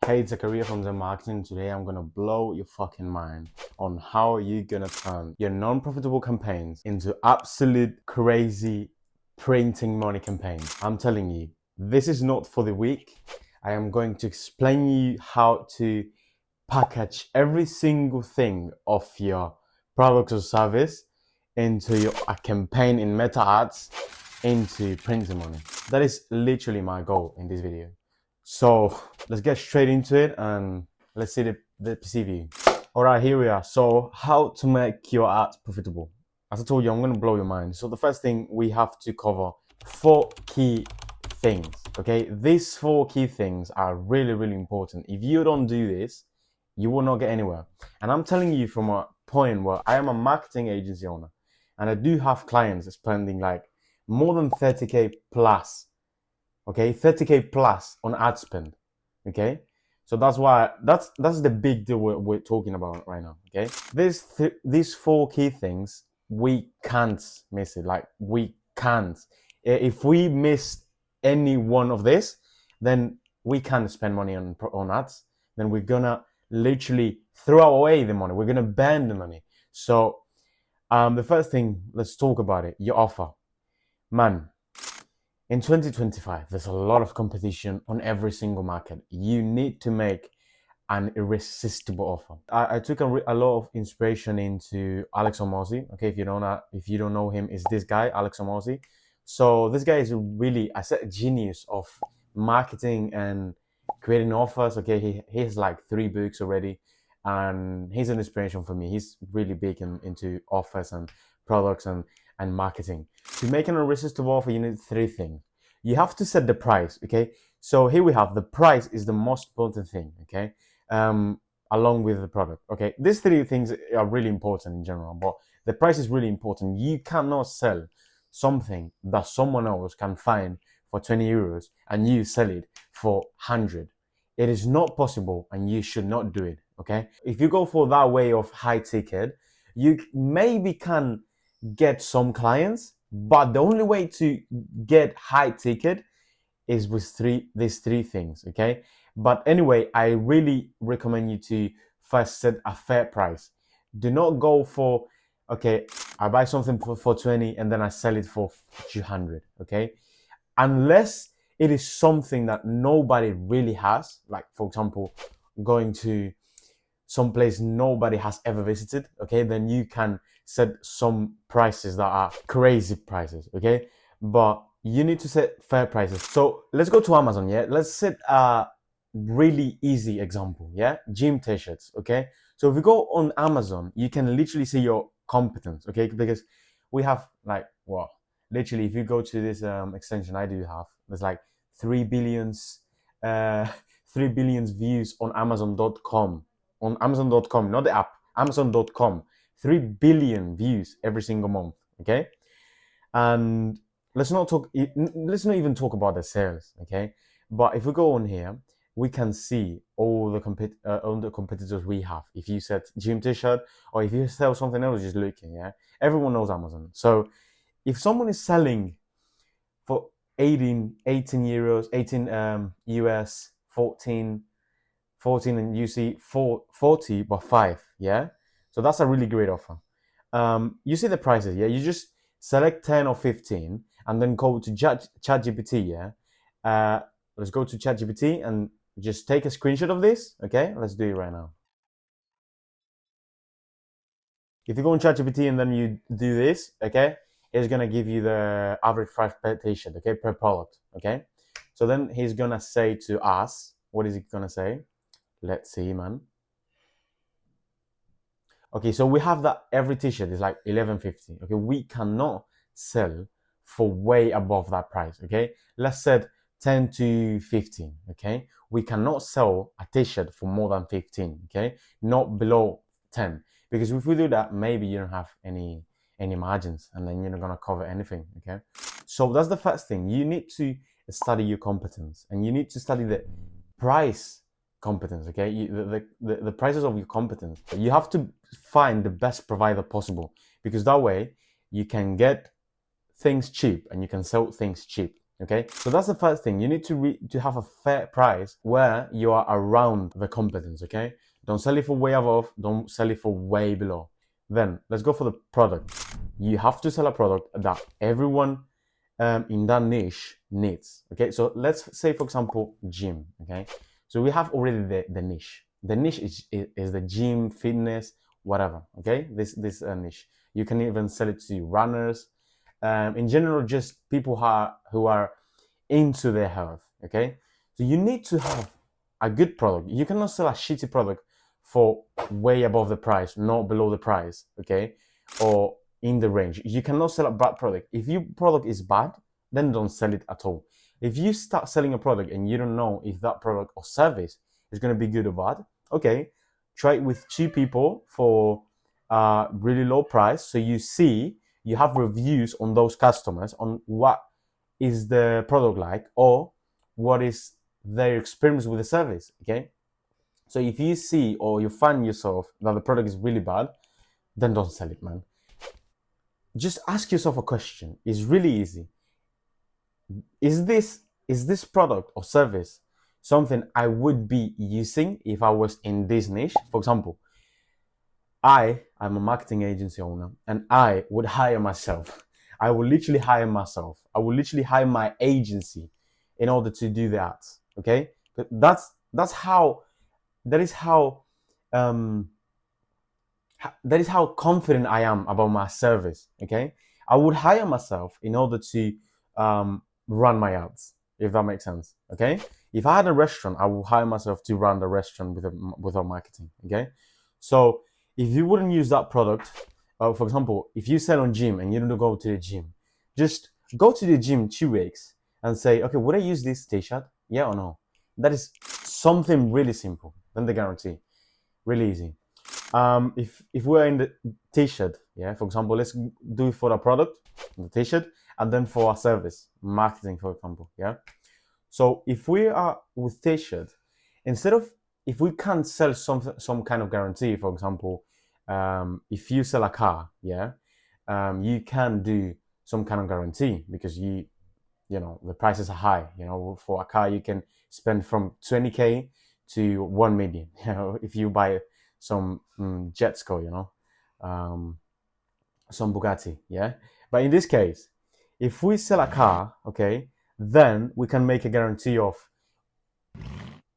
Hey, it's a career from the marketing. Today I'm gonna blow your fucking mind on how you're gonna turn your non-profitable campaigns into absolute crazy printing money campaigns. I'm telling you, this is not for the weak. I am going to explain you how to package every single thing of your product or service into a campaign in meta ads into printing money. That is literally my goal in this video. So let's get straight into it and let's see the PC view. All right, here we are. So how to make your ads profitable. As I told you, I'm going to blow your mind. So the first thing we have to cover 4 key things. Okay, these 4 key things are really, really important. If you don't do this, you will not get anywhere. And I'm telling you from a point where I am a marketing agency owner and I do have clients spending like more than 30K plus, okay, 30K plus on ad spend, okay. So that's why that's the big deal we're talking about right now, okay. These 4 key things, we can't miss it. Like, we can't. If we miss any one of this, then we can't spend money on ads. Then we're gonna literally throw away the money. We're gonna burn the money. So the first thing, let's talk about it. Your offer, man. In 2025, there's a lot of competition on every single market. You need to make an irresistible offer. I took a lot of inspiration into Alex Hormozi. Okay, if you don't know him, is this guy Alex Hormozi. So this guy is really a genius of marketing and creating offers. Okay, he has like 3 books already, and he's an inspiration for me. He's really big into offers and products and marketing. To make an irresistible offer, you need 3 things. You have to set the price. Okay, so here we have the price is the most important thing. Okay, along with the product. Okay, these 3 things are really important in general, but the price is really important. You cannot sell something that someone else can find for 20 euros and you sell it for 100. It is not possible, and you should not do it. Okay, if you go for that way of high ticket, you maybe can get some clients, but the only way to get high ticket is with these 3 things. Okay, but anyway, I really recommend you to first set a fair price. Do not go for, okay, I buy something for 20 and then I sell it for 200. Okay, unless it is something that nobody really has, like for example going to some place nobody has ever visited, okay, then you can set some prices that are crazy prices. Okay, but you need to set fair prices. So let's go to Amazon. Yeah, let's set a really easy example. Yeah, gym t-shirts. Okay, so if you go on Amazon, you can literally see your competence. Okay, because we have like, well, literally, if you go to this extension I do have, there's like 3 billions 3 billions views on Amazon.com. On Amazon.com, not the app, Amazon.com. 3 billion views every single month. Okay, and let's not even talk about the sales. Okay, but if we go on here, we can see all the competitors we have. If you said gym t-shirt, or if you sell something else, just looking, yeah, everyone knows Amazon. So if someone is selling for 18 euros, 18 US, 14, and you see 40 but 5, yeah, so that's a really great offer. You see the prices, yeah, you just select 10 or 15 and then go to ChatGPT. Yeah, let's go to ChatGPT and just take a screenshot of this. Okay, let's do it right now. If you go on ChatGPT and then you do this, okay, it's gonna give you the average price per t-shirt, okay, per product. Okay, so then he's gonna say to us, what is he gonna say? Let's see, man. Okay, so we have that every t-shirt is like 11.50. Okay, we cannot sell for way above that price. Okay, let's set 10 to 15. Okay, we cannot sell a t-shirt for more than 15. Okay, not below 10, because if we do that, maybe you don't have any margins, and then you're not gonna cover anything. Okay, so that's the first thing. You need to study your competence, and you need to study the price competence. Okay, the prices of your competence. You have to find the best provider possible, because that way you can get things cheap and you can sell things cheap. Okay, so that's the first thing. You need to have a fair price where you are around the competence. Okay, don't sell it for way above, don't sell it for way below. Then let's go for the product. You have to sell a product that everyone in that niche needs. Okay, so let's say, for example, gym. Okay, so we have already the niche. The niche is the gym, fitness, whatever. Okay, this niche. You can even sell it to runners. In general, just people who are into their health. Okay, so you need to have a good product. You cannot sell a shitty product for way above the price, not below the price. Okay, or in the range. You cannot sell a bad product. If your product is bad, then don't sell it at all. If you start selling a product and you don't know if that product or service is going to be good or bad, okay, try it with 2 people for a really low price. So you have reviews on those customers on what is the product like or what is their experience with the service. Okay, so if you see or you find yourself that the product is really bad, then don't sell it, man. Just ask yourself a question. It's really easy. Is this product or service something I would be using if I was in this niche? For example, I'm a marketing agency owner and I would hire myself. I will literally hire myself. I will literally hire my agency in order to do that. Okay? That's how that is how um that is how confident I am about my service. Okay, I would hire myself in order to run my ads, if that makes sense. Okay, if I had a restaurant, I would hire myself to run the restaurant with our marketing. Okay, so if you wouldn't use that product, for example, if you sell on gym and you don't go to the gym, just go to the gym 2 weeks and say, okay, would I use this t-shirt? Yeah or no? That is something really simple. Then the guarantee, really easy. If we're in the t-shirt, yeah, for example, let's do it for a product, the t-shirt, and then for a service, marketing, for example, yeah. So if we are with t-shirt, instead of if we can't sell some kind of guarantee, for example, if you sell a car, yeah, you can do some kind of guarantee because you know the prices are high. You know, for a car you can spend from 20K to 1 million. You know, if you buy some Jetsco, you know, some Bugatti, yeah. But in this case, if we sell a car, okay, then we can make a guarantee of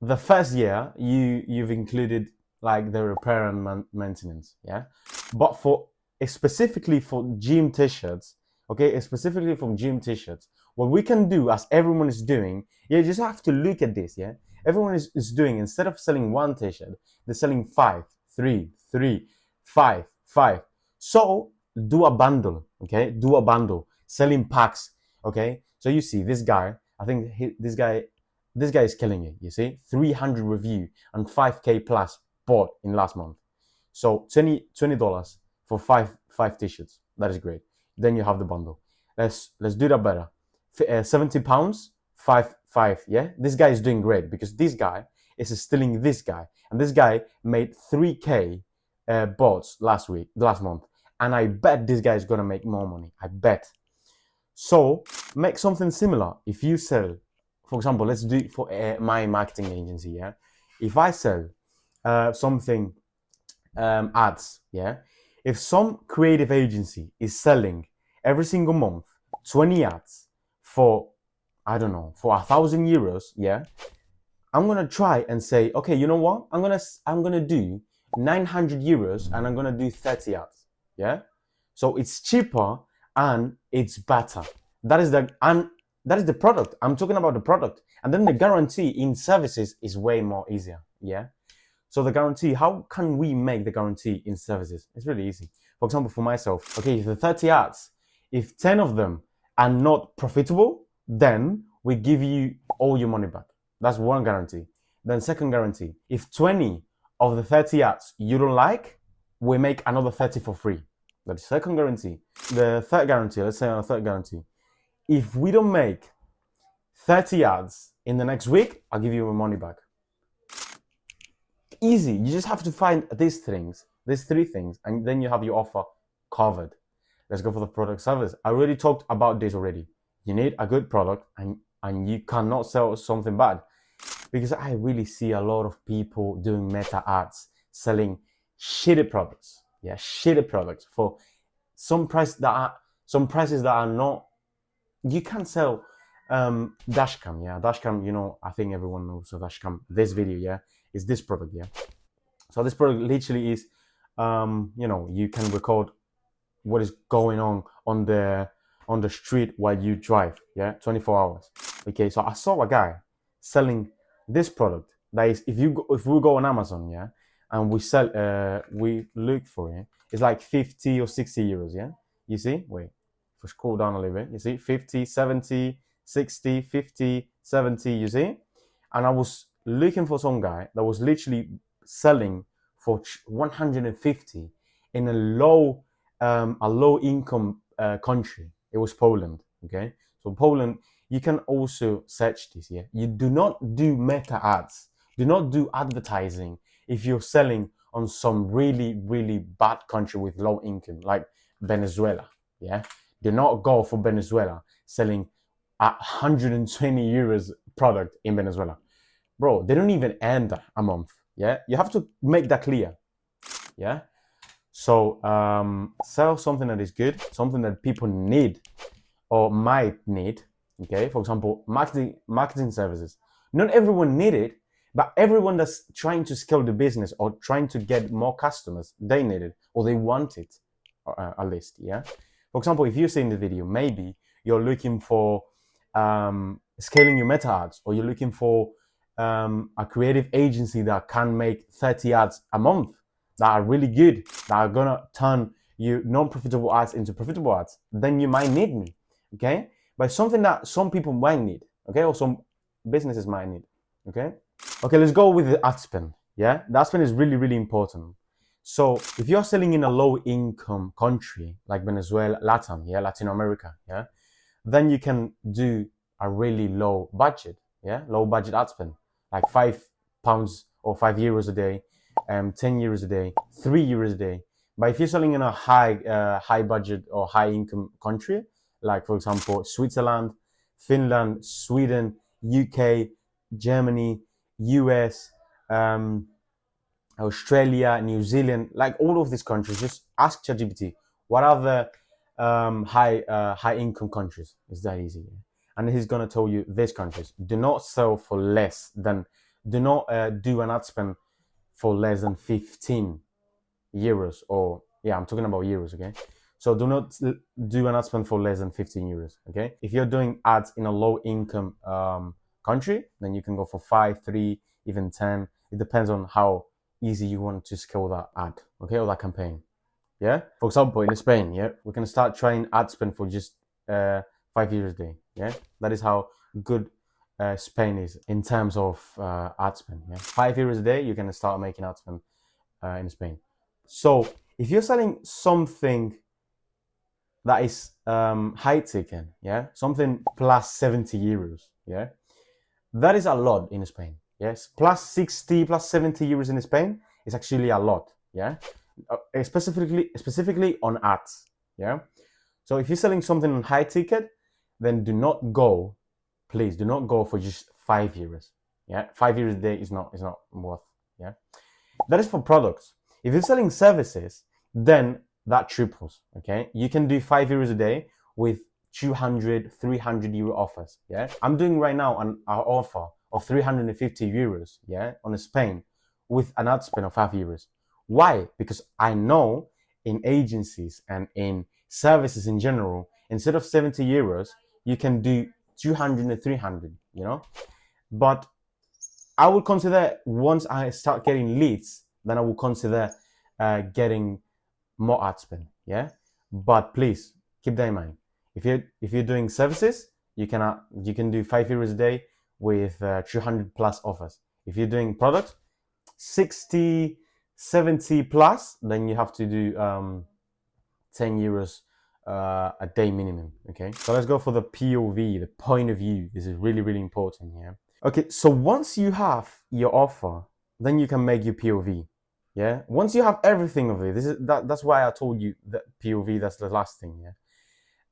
the first year you've included like the repair and maintenance, yeah. But for specifically for gym t-shirts, okay, specifically from gym t-shirts, what we can do, as everyone is doing, you just have to look at this, yeah. Everyone is doing, instead of selling one t-shirt, they're selling 5, 3, 3, 5, 5. So do a bundle, okay? Do a bundle, selling packs, okay? So you see this guy, I think this guy is killing it. You see, 300 review and 5K plus bought in last month. So $20 for five t-shirts. That is great. Then you have the bundle. Let's do that better. £70, five. Yeah, this guy is doing great because this guy is stealing this guy, and this guy made 3K bots last month, and I bet this guy is gonna make more money. I bet. So make something similar. If you sell, for example, let's do it for my marketing agency. Yeah, if I sell something ads, yeah, if some creative agency is selling every single month 20 ads for, I don't know, for €1,000, yeah, I'm gonna try and say, okay, you know what? I'm gonna do €900 and I'm gonna do 30 ads. Yeah, so it's cheaper and it's better. That is the product. I'm talking about the product, and then the guarantee in services is way more easier. Yeah. So the guarantee, how can we make the guarantee in services? It's really easy. For example, for myself, okay, if the 30 ads, if 10 of them are not profitable, then we give you all your money back. That's one guarantee. Then second guarantee, if 20 of the 30 ads you don't like, we make another 30 for free. That's the second guarantee. The third guarantee, let's say on a third guarantee, if we don't make 30 ads in the next week, I'll give you your money back. Easy. You just have to find these three things, and then you have your offer covered. Let's go for the product service. I already talked about this already. You need a good product, and you cannot sell something bad. Because I really see a lot of people doing meta ads, selling shitty products. Yeah, shitty products for some prices that are not. You can sell dashcam. Yeah, dashcam. You know, I think everyone knows a dashcam. This video, yeah, is this product. Yeah, so this product literally is, you know, you can record what is going on the street while you drive. Yeah, 24 hours. Okay, so I saw a guy selling this product. That is, if we go on Amazon, yeah, and we look for it, it's like 50 or 60 euros. Yeah, you see? Wait, if we scroll down a little bit, you see 50, 70, 60, 50, 70. You see? And I was looking for some guy that was literally selling for 150 in a low income country. It was Poland. Okay, so Poland, you can also search this. Yeah, you do not do meta ads, do not do advertising if you're selling on some really bad country with low income like Venezuela. Yeah, do not go for Venezuela selling a 120 euros product in Venezuela. Bro, they don't even end a month. Yeah, you have to make that clear. Yeah, so sell something that is good, something that people need or might need. Okay, for example, marketing services. Not everyone need it, but everyone that's trying to scale the business or trying to get more customers, they need it or they want it, at least. Yeah. For example, if you see in the video, maybe you're looking for scaling your meta ads, or you're looking for a creative agency that can make 30 ads a month that are really good, that are gonna turn you non-profitable ads into profitable ads, then you might need me. Okay, but something that some people might need. Okay, or some businesses might need. Okay, let's go with the ad spend. Yeah, the ad spend is really important. So if you're selling in a low income country like Venezuela, Latin America, yeah, then you can do a really low budget, low budget ad spend, like £5 or €5 a day, 10 euros a day, 3 euros a day. But if you're selling in a high budget or high income country, like for example Switzerland, Finland, Sweden, UK, Germany, US, Australia, New Zealand, like all of these countries, just ask ChatGPT what are the high income countries. It's that easy, and he's gonna tell you these countries. Do not sell for less than. Do not do an ad spend for less than 15 euros, or yeah, I'm talking about euros. Okay, so do not do an ad spend for less than 15 euros. Okay, if you're doing ads in a low income country, then you can go for 5, 3, even 10. It depends on how easy you want to scale that ad, okay, or that campaign. Yeah, for example, in Spain, yeah, we can start trying ad spend for just €5 a day. Yeah, that is how good Spain is in terms of ad spend. Yeah, €5 a day, you can start making ad spend in Spain. So if you're selling something that is high ticket, yeah, something plus 70 euros, yeah, that is a lot in Spain. Yes, plus 60, plus 70 euros in Spain is actually a lot. Yeah, specifically on ads. Yeah, so if you're selling something on high ticket, then do not go. Please do not go for just €5. Yeah, €5 a day is not worth. Yeah, that is for products. If you're selling services, then that triples. Okay, you can do €5 a day with 200, 300 euro offers. Yeah, I'm doing right now an offer of 350 euros. Yeah, on Spain with an ad spend of €5. Why? Because I know in agencies and in services in general, instead of 70 euros, you can do 200 and 300. You know, but I would consider, once I start getting leads, then I will consider getting more ad spend. Yeah, but please keep that in mind. If you're doing services, you can do €5 a day with 200 plus offers. If you're doing products, 60, 70 plus, then you have to do €10 a day minimum. Okay, so let's go for the POV, the point of view. This is really important. Yeah. Okay, so once you have your offer, then you can make your POV. Yeah, once you have everything of it, that's why I told you that POV, that's the last thing. Yeah,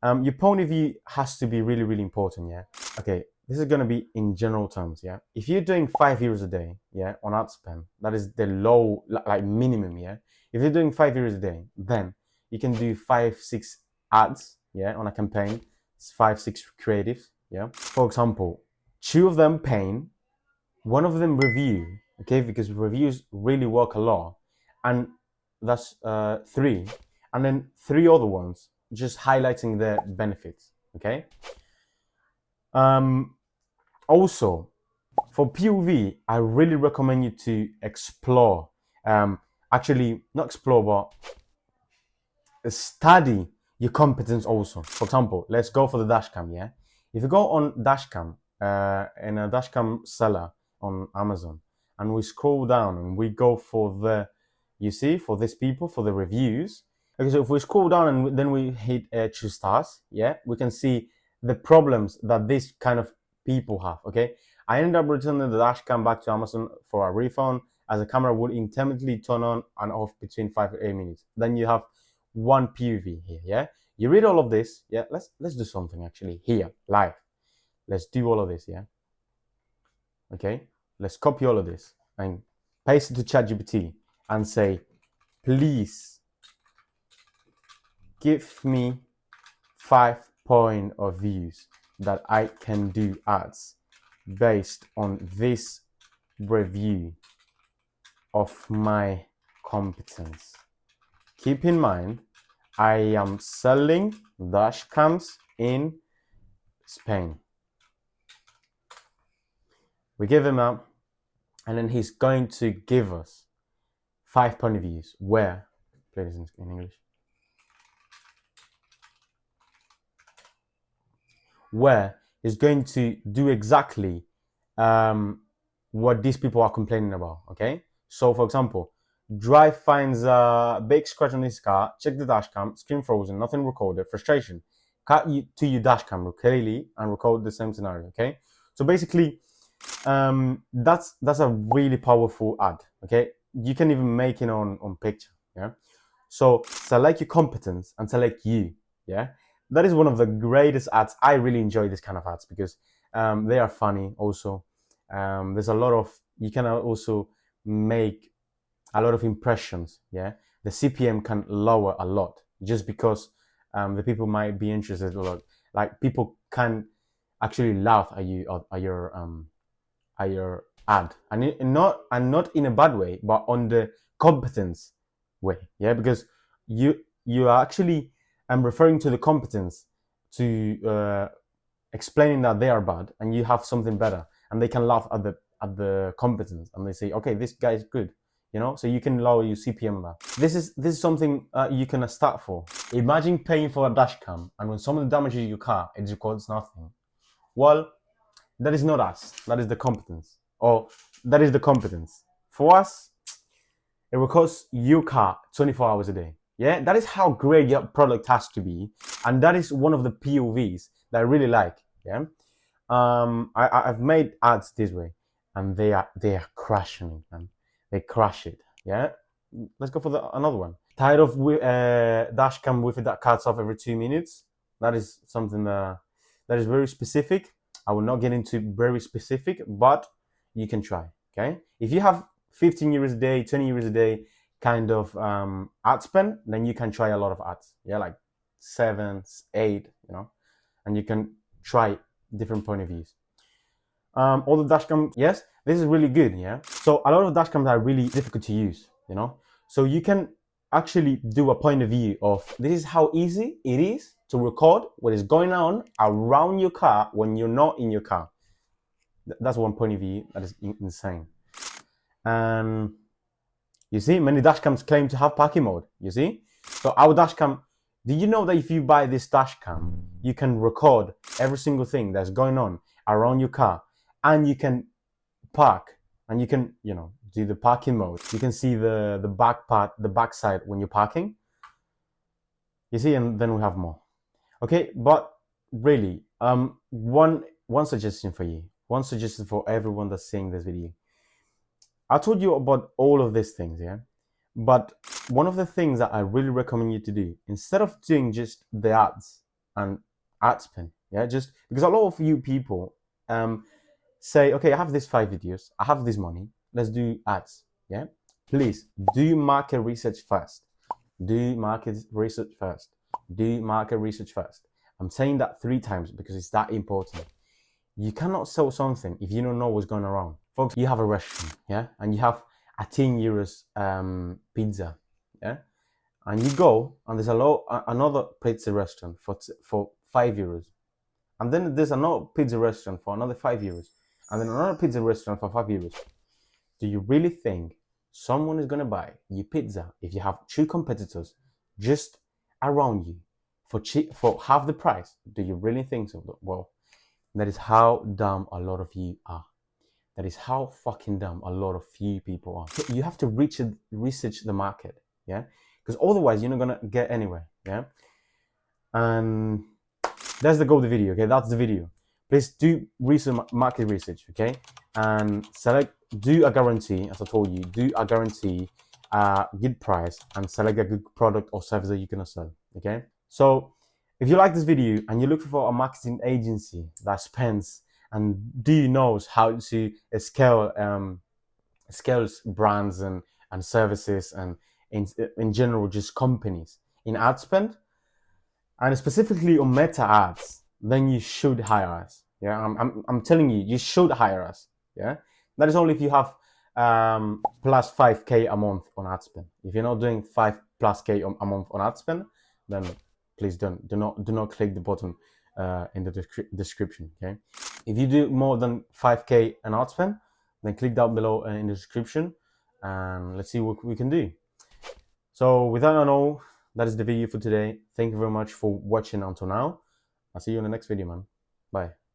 Your point of view has to be really, really important, yeah? Okay, this is gonna be in general terms, yeah? If you're doing €5 a day, yeah, on ad spend, that is the low, like minimum, yeah? If you're doing €5 a day, then you can do 5, 6 ads, yeah, on a campaign. It's 5, 6 creatives, yeah? For example, 2 of them paying, one of them review, okay, because reviews really work a lot, and that's 3, and then 3 other ones just highlighting the benefits, okay. Also, for POV, I really recommend you to explore, actually not explore, but study your competence also. For example, let's go for the dashcam, yeah? If you go on dashcam, in a dashcam seller on Amazon, and we scroll down and we go for the, you see, for these people, for the reviews. Okay, so if we scroll down and then we hit 2 stars, yeah, we can see the problems that these kind of people have, okay? I ended up returning the dashcam back to Amazon for a refund, as the camera would intermittently turn on and off between 5 to 8 minutes. Then you have one POV here, yeah? You read all of this, yeah? Let's do something actually here, live. Let's do all of this, yeah? Okay, let's copy all of this and paste it to ChatGPT and say, please give me 5 point of views that I can do ads based on this review of my competence. Keep in mind, I am selling dash cams in Spain. We give him up, and then he's going to give us 5 point of views. Where, play this in English, where he's going to do exactly what these people are complaining about, okay? So for example, drive finds a big scratch on his car, check the dash cam, screen frozen, nothing recorded, frustration. Cut you to your dash cam clearly and record the same scenario, okay? So basically, that's a really powerful ad, okay? You can even make it on picture, yeah? So select your competence and select you, yeah? That is one of the greatest ads. I really enjoy this kind of ads because they are funny also. There's a lot of, you can also make a lot of impressions, yeah? The CPM can lower a lot just because the people might be interested a lot. Like people can actually laugh at you, at your ad, and not in a bad way, but on the competence way, yeah, because you are actually referring to the competence to explaining that they are bad and you have something better, and they can laugh at the competence and they say, okay, this guy is good, you know, so you can lower your CPM back. This is something you can start for. Imagine paying for a dash cam and when someone damages your car, it records nothing. Well, that is not us. That is the competence. Or that is the competence. For us, it will cost your car 24 hours a day. Yeah, that is how great your product has to be. And that is one of the POVs that I really like. Yeah. I've made ads this way and they are crushing it, man. They crush it. Yeah. Let's go for another one. Tired of dash cam with it that cuts off every 2 minutes. That is something that is very specific. I will not get into very specific, but you can try, okay? If you have 15 euros a day, 20 euros a day kind of ad spend, then you can try a lot of ads, yeah, like 7, 8, you know, and you can try different point of views. All the dashcams, yes, this is really good, yeah? So a lot of dashcams are really difficult to use, you know? So you can actually do a point of view of this is how easy it is to record what is going on around your car when you're not in your car. That's one point of view that is insane. You see, many dashcams claim to have parking mode, you see? So our dashcam, do you know that if you buy this dashcam, you can record every single thing that's going on around your car, and you can park, and you can, you know, do the parking mode. You can see the back part, the back side when you're parking. You see, and then we have more. Okay, but really, one suggestion for you, one suggestion for everyone that's seeing this video. I told you about all of these things, yeah? But one of the things that I really recommend you to do, instead of doing just the ads, and ad spend. Yeah, just because a lot of you people say, okay, I have these 5 videos, I have this money, let's do ads. Yeah, please do market research first. Do market research first. Do market research first. I'm saying that 3 times because it's that important. You cannot sell something if you don't know what's going around. Folks, you have a restaurant, yeah, and you have a 10 euros pizza, yeah, and you go and there's another pizza restaurant for 5 euros, and then there's another pizza restaurant for another 5 euros, and then another pizza restaurant for 5 euros. Do you really think someone is going to buy your pizza if you have 2 competitors just around you for half the price? Do you really think so? Well, that is how dumb a lot of you are. That is how fucking dumb a lot of you people are. You have to research the market, yeah? Because otherwise you're not gonna get anywhere, yeah? And that's the goal of the video, okay? That's the video. Please do market research, okay? And do a guarantee, as I told you, do a guarantee, good price, and select a good product or service that you're gonna sell, okay? So if you like this video and you're looking for a marketing agency that spends and knows how to scales brands and services and in general just companies in ad spend and specifically on meta ads, then you should hire us. Yeah, I'm telling you, you should hire us. Yeah, that is only if you have plus 5k a month on ad spend. If you're not doing 5+k a month on ad spend, then please do not click the button in the description. Okay, if you do more than 5k an ad spend, then click down below in the description and let's see what we can do. So with that, I know that is the video for today. Thank you very much for watching until now. I'll see you in the next video, man. Bye.